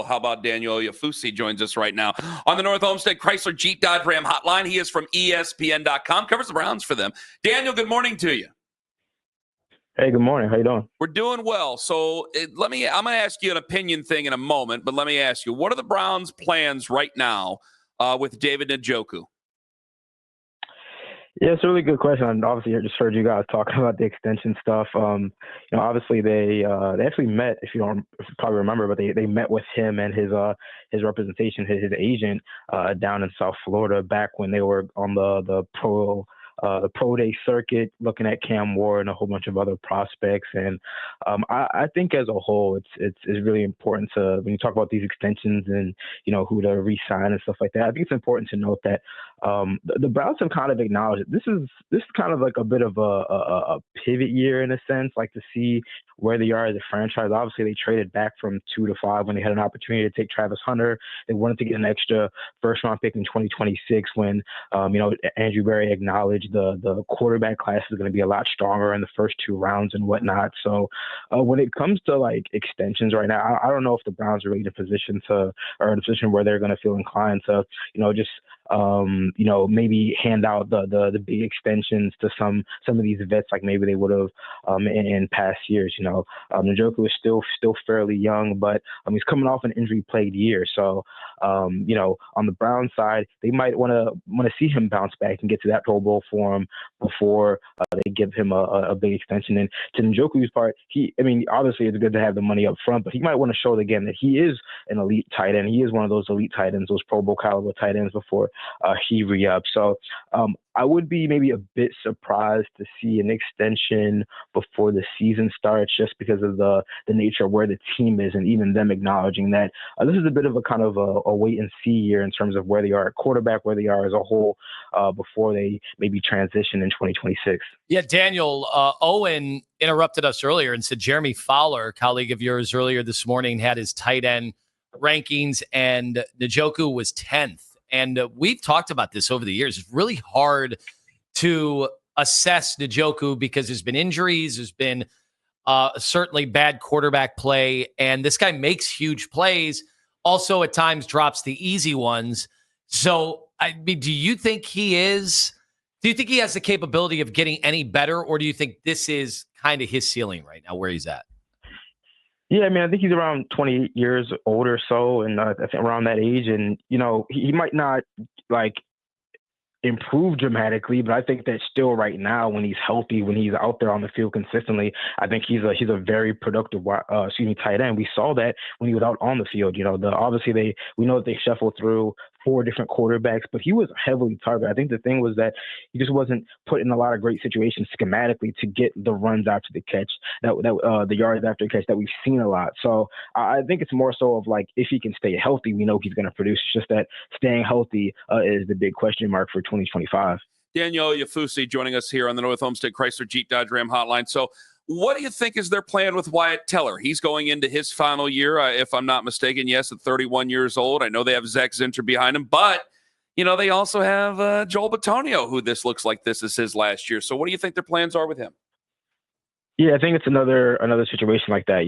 Well, how about Daniel Oyefusi joins us right now on the North Olmsted Chrysler Jeep Dodge Ram hotline. He is from ESPN.com, covers the Browns for them. Daniel, good morning to you. Hey, good morning. How you doing? We're doing well. So I'm going to ask you an opinion thing in a moment, but let me ask you, what are the Browns' plans right now with David Njoku? Yeah, it's a really good question. And obviously, I just heard you guys talking about the extension stuff. Obviously they actually met, if you probably remember, but they met with him and his representation, his agent, down in South Florida back when they were on the pro day circuit, looking at Cam Ward and a whole bunch of other prospects. And I think as a whole, it's really important to, when you talk about these extensions and who to re-sign and stuff like that, I think it's important to note that the Browns have kind of acknowledged this is kind of like a bit of a pivot year in a sense, like to see where they are as a franchise. Obviously, they traded back from 2 to 5 when they had an opportunity to take Travis Hunter. They wanted to get an extra first-round pick in 2026 when Andrew Berry acknowledged the quarterback class is going to be a lot stronger in the first 2 rounds and whatnot. So when it comes to like extensions right now, I don't know if the Browns are really in a position where they're going to feel inclined to maybe hand out the big extensions to some of these vets like maybe they would have in past years. Njoku is still fairly young, but he's coming off an injury-plagued year. So on the Browns side, they might want to see him bounce back and get to that Pro Bowl form before they give him a big extension. And to Njoku's part, obviously it's good to have the money up front, but he might want to show again that he is an elite tight end. He is one of those elite tight ends, those Pro Bowl caliber tight ends before he re-ups. So I would be maybe a bit surprised to see an extension before the season starts, just because of the nature of where the team is, and even them acknowledging that this is a bit of a kind of a wait and see year in terms of where they are at quarterback, where they are as a whole, before they maybe transition in 2026. Yeah, Daniel, Owen interrupted us earlier and said Jeremy Fowler, a colleague of yours earlier this morning, had his tight end rankings, and Njoku was 10th. And we've talked about this over the years. It's really hard to assess Njoku because there's been injuries, there's been certainly bad quarterback play, and this guy makes huge plays, also at times drops the easy ones. So, do you think he has the capability of getting any better, or do you think this is kind of his ceiling right now, where he's at? Yeah, I think he's around 28 years old or so, and I think around that age. And, he might not, improve dramatically, but I think that still right now, when he's healthy, when he's out there on the field consistently, I think he's a very productive tight end. We saw that when he was out on the field. Obviously we know that they shuffled through 4 different quarterbacks, but he was heavily targeted. I think the thing was that he just wasn't put in a lot of great situations schematically to get the runs after the catch, the yards after the catch that we've seen a lot. So I think it's more so of like, if he can stay healthy, we know he's going to produce. It's just that staying healthy is the big question mark for 2025. Daniel Oyefusi joining us here on the North Olmsted Chrysler Jeep Dodge Ram hotline. So what do you think is their plan with Wyatt Teller? He's going into his final year, if I'm not mistaken. Yes, at 31 years old. I know they have Zach Zinter behind him, but, they also have Joel Bitonio, who this looks like this is his last year. So what do you think their plans are with him? Yeah, I think it's another situation like that.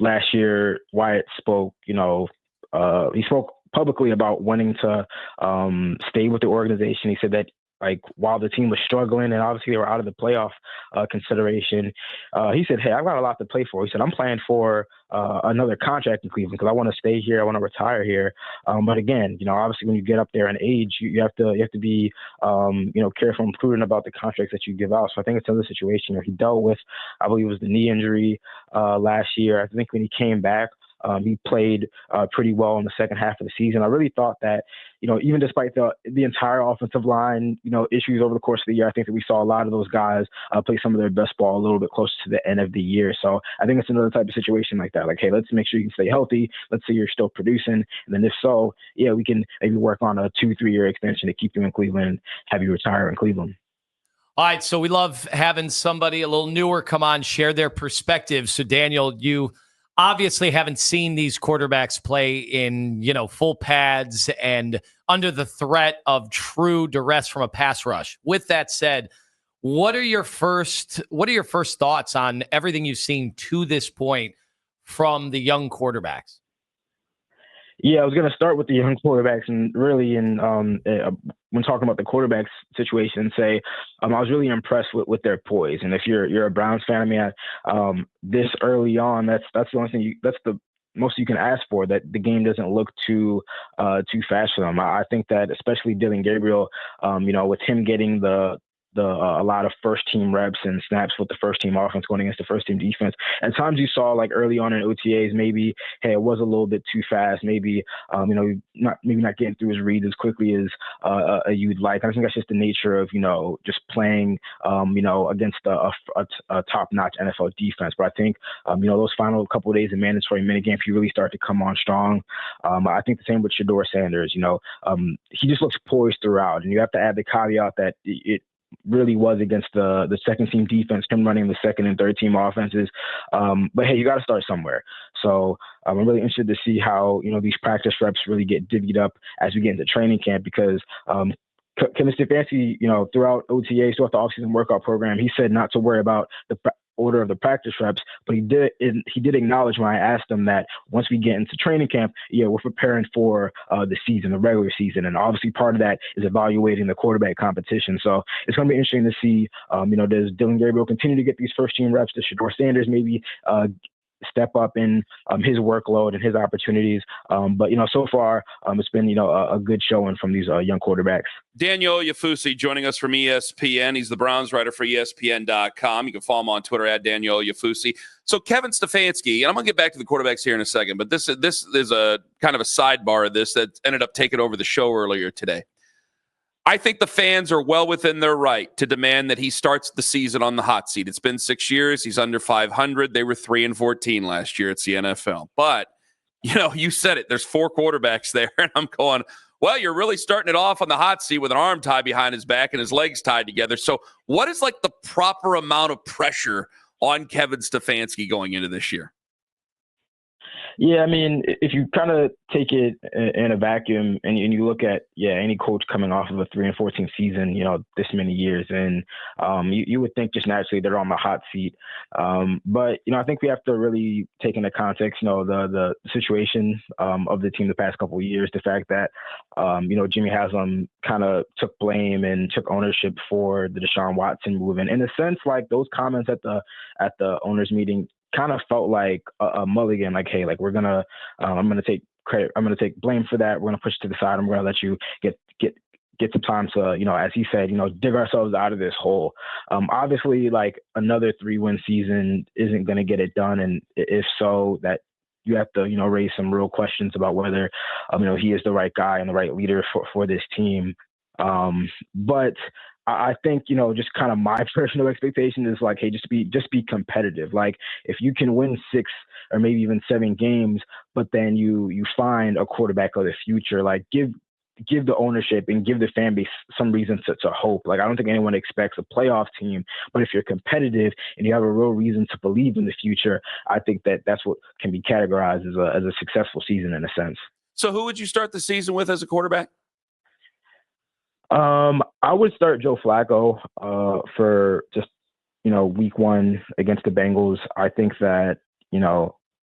Last year, Wyatt spoke, he spoke publicly about wanting to stay with the organization. He said that, while the team was struggling and obviously they were out of the playoff consideration, he said, hey, I've got a lot to play for. He said, I'm playing for another contract in Cleveland because I want to stay here. I want to retire here. But again, obviously when you get up there in age, you have to be, careful and prudent about the contracts that you give out. So I think it's another situation where he dealt with, I believe it was the knee injury last year. I think when he came back, he played pretty well in the second half of the season. I really thought that, even despite the entire offensive line, issues over the course of the year, I think that we saw a lot of those guys play some of their best ball a little bit closer to the end of the year. So I think it's another type of situation like that. Like, hey, let's make sure you can stay healthy. Let's say you're still producing. And then if so, yeah, we can maybe work on a 2-3 year extension to keep you in Cleveland and have you retire in Cleveland. All right, so we love having somebody a little newer come on, share their perspective. So, Daniel, you obviously haven't seen these quarterbacks play in, full pads and under the threat of true duress from a pass rush. With that said, what are your first thoughts on everything you've seen to this point from the young quarterbacks? Yeah, I was going to start with the young quarterbacks, and really, when talking about the quarterbacks situation, say I was really impressed with their poise. And if you're a Browns fan, I mean, this early on, that's the only thing that's the most you can ask for. That the game doesn't look too fast for them. I think that especially Dylan Gabriel, with him getting a lot of first team reps and snaps with the first team offense going against the first team defense. At times you saw like early on in OTAs, maybe, hey, it was a little bit too fast. Maybe, not getting through his reads as quickly as you'd like. I think that's just the nature of, just playing, against a top-notch NFL defense. But I think, those final couple of days of mandatory minigame, if you really start to come on strong, I think the same with Shedeur Sanders. He just looks poised throughout, and you have to add the caveat that it really was against the second team defense, him running the second and third team offenses. But hey, you got to start somewhere. So I'm really interested to see how, these practice reps really get divvied up as we get into training camp, because Kevin Stfansky, throughout OTAs, throughout the offseason workout program, he said not to worry about the order of the practice reps, but he did acknowledge when I asked him that once we get into training camp, we're preparing for the season, the regular season, and obviously part of that is evaluating the quarterback competition. So it's going to be interesting to see, does Dylan Gabriel continue to get these first team reps? Does Shedeur Sanders maybe step up in his workload and his opportunities? But so far it's been a good showing from these young quarterbacks. Daniel Oyefusi joining us from ESPN. He's the Browns writer for ESPN.com. You can follow him on Twitter at Daniel Oyefusi. So Kevin Stfansky, and I'm going to get back to the quarterbacks here in a second, but this is a kind of a sidebar of this that ended up taking over the show earlier today. I think the fans are well within their right to demand that he starts the season on the hot seat. It's been 6 years. He's under 500. They were 3-14 last year. It's the NFL. But, you said it. There's 4 quarterbacks there. And I'm going, well, you're really starting it off on the hot seat with an arm tied behind his back and his legs tied together. So what is like the proper amount of pressure on Kevin Stfansky going into this year? Yeah, I mean, if you kind of take it in a vacuum and you look at, any coach coming off of a 3-14 season, this many years, and you would think just naturally they're on the hot seat. But, I think we have to really take into context, the situation of the team the past couple of years, the fact that, Jimmy Haslam kind of took blame and took ownership for the Deshaun Watson move. And in a sense, like those comments at the owners meeting kind of felt like a mulligan, like, hey, like I'm gonna take credit, I'm gonna take blame for that. We're gonna push it to the side. I'm gonna let you get some time to, as he said, dig ourselves out of this hole. Obviously, like another 3-win season isn't gonna get it done, and if so, that you have to, raise some real questions about whether, he is the right guy and the right leader for this team. But I think, just kind of my personal expectation is like, hey, just be competitive. Like if you can win 6 or maybe even 7 games, but then you find a quarterback of the future, like give the ownership and give the fan base some reason to hope. Like I don't think anyone expects a playoff team, but if you're competitive and you have a real reason to believe in the future, I think that's what can be categorized as a successful season in a sense. So who would you start the season with as a quarterback? I would start Joe Flacco for just, week 1 against the Bengals. I think that,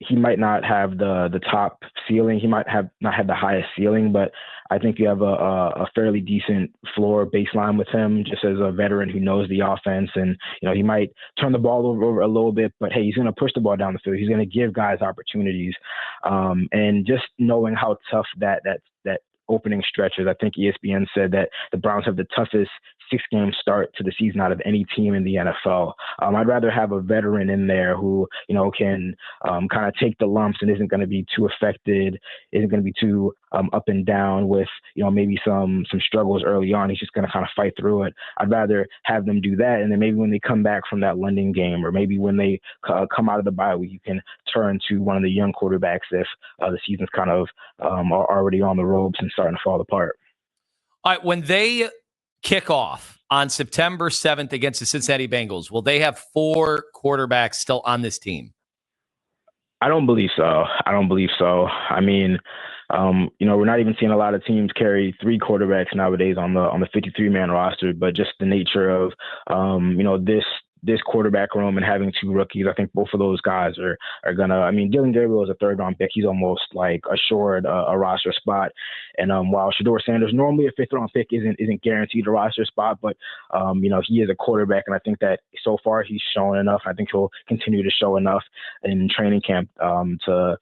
he might not have the top ceiling. He might not have the highest ceiling, but I think you have a fairly decent floor baseline with him just as a veteran who knows the offense. And, he might turn the ball over a little bit, but hey, he's going to push the ball down the field. He's going to give guys opportunities. And just knowing how tough that opening stretches. I think ESPN said that the Browns have the toughest 6-game start to the season out of any team in the NFL. I'd rather have a veteran in there who, can kind of take the lumps and isn't going to be too affected, isn't going to be too up and down with, maybe some struggles early on. He's just going to kind of fight through it. I'd rather have them do that. And then maybe when they come back from that London game, or maybe when they come out of the bye week, you can turn to one of the young quarterbacks if the season's kind of are already on the ropes and starting to fall apart. All right, when they kick off on September 7th against the Cincinnati Bengals, will they have 4 quarterbacks still on this team? I don't believe so. I mean, we're not even seeing a lot of teams carry 3 quarterbacks nowadays on the 53-man roster, but just the nature of, this quarterback room and having 2 rookies, I think both of those guys are gonna. I mean, Dylan Gabriel is a 3rd-round pick. He's almost like assured a roster spot. And while Shedeur Sanders, normally a 5th-round pick isn't guaranteed a roster spot, but he is a quarterback, and I think that so far he's shown enough. I think he'll continue to show enough in training camp to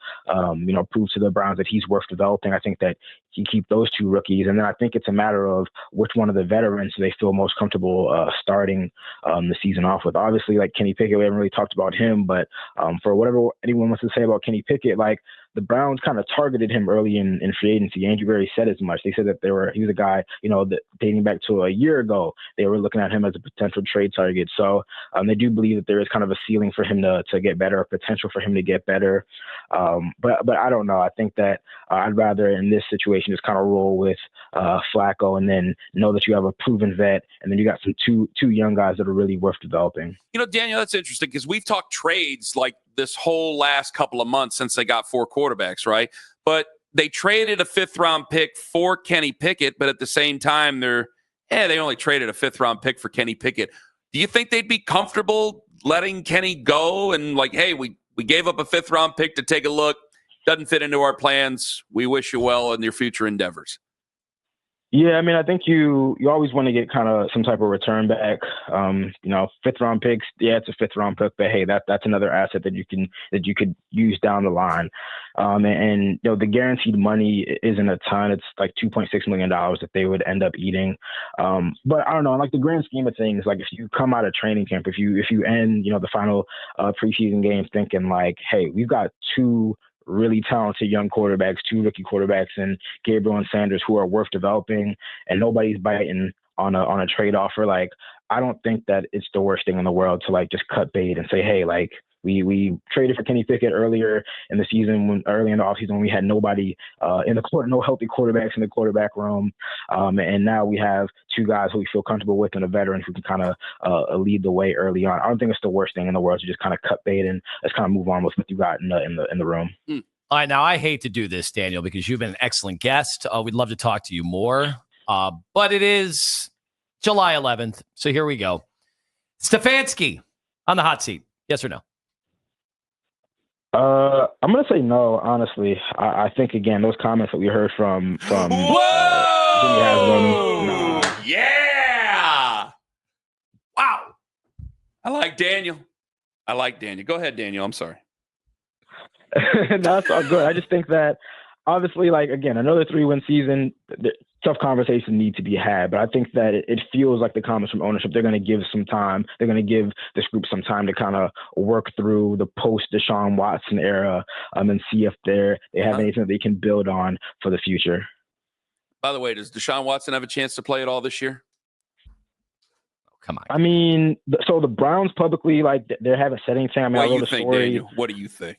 prove to the Browns that he's worth developing. I think that he keep those 2 rookies, and then I think it's a matter of which one of the veterans they feel most comfortable starting the season off with. Obviously, like Kenny Pickett, we haven't really talked about him, but for whatever anyone wants to say about Kenny Pickett, like the Browns kind of targeted him early in free agency. Andrew Berry said as much. They said that he was a guy, that dating back to a year ago, they were looking at him as a potential trade target. So they do believe that there is kind of a ceiling for him to get better, a potential for him to get better. But I don't know. I think that I'd rather in this situation just kind of roll with Flacco and then know that you have a proven vet, and then you got some two young guys that are really worth developing. Daniel, that's interesting because we've talked trades like this whole last couple of months since they got 4 quarterbacks, right? But they traded a 5th-round pick for Kenny Pickett, but at the same time, they only traded a 5th-round pick for Kenny Pickett. Do you think they'd be comfortable letting Kenny go and like, hey, we gave up a 5th-round pick to take a look, doesn't fit into our plans. We wish you well in your future endeavors. Yeah, I mean, I think you always want to get kind of some type of return back. 5th-round picks, yeah, it's a 5th-round pick, but hey, that's another asset that you could use down the line. And the guaranteed money isn't a ton. It's like $2.6 million that they would end up eating. But I don't know, in like the grand scheme of things, like if you come out of training camp, if you end the final preseason games thinking like, hey, we've got 2 really talented young quarterbacks, 2 rookie quarterbacks, and Gabriel and Sanders who are worth developing, and nobody's biting on a trade offer. Like, I don't think that it's the worst thing in the world to like just cut bait and say, hey, like we traded for Kenny Pickett earlier in the season, early in the offseason when we had nobody no healthy quarterbacks in the quarterback room, and now we have 2 guys who we feel comfortable with and a veteran who can kind of lead the way early on. I don't think it's the worst thing in the world to just kind of cut bait and let's kind of move on with what you got in the room. All right, now I hate to do this, Daniel, because you've been an excellent guest. We'd love to talk to you more, but it is July 11th, so here we go. Stfansky on the hot seat, yes or no? I'm going to say no, honestly. I think, again, those comments that we heard from Jimmy Haslam. No. Yeah! Wow. I like Daniel. Go ahead, Daniel. I'm sorry. That's all good. I just think that, obviously, like, again, another 3-win season, tough conversations need to be had, but I think that it feels like the comments from ownership, they're going to give some time. They're going to give this group some time to kind of work through the post-Deshaun Watson era and see if they have anything that they can build on for the future. By the way, does Deshaun Watson have a chance to play at all this year? Come on. I mean, so the Browns publicly, like, they haven't said anything. I mean, what I do wrote you a think, story. Daniel? What do you think?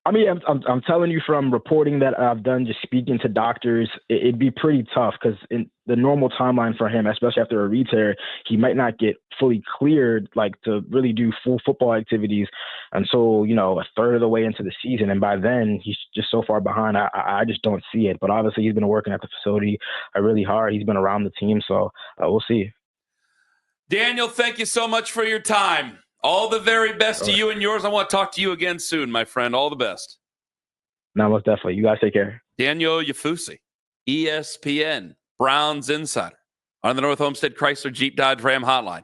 I mean, I'm telling you from reporting that I've done, just speaking to doctors, it'd be pretty tough because in the normal timeline for him, especially after a re-tear, he might not get fully cleared, like, to really do full football activities until, a third of the way into the season. And by then, he's just so far behind. I just don't see it. But obviously, he's been working at the facility really hard. He's been around the team, so we'll see. Daniel, thank you so much for your time. All the very best to you and yours. I want to talk to you again soon, my friend. All the best. No, most definitely. You guys take care. Daniel Oyefusi, ESPN, Browns Insider, on the North Homestead Chrysler Jeep Dodge Ram Hotline.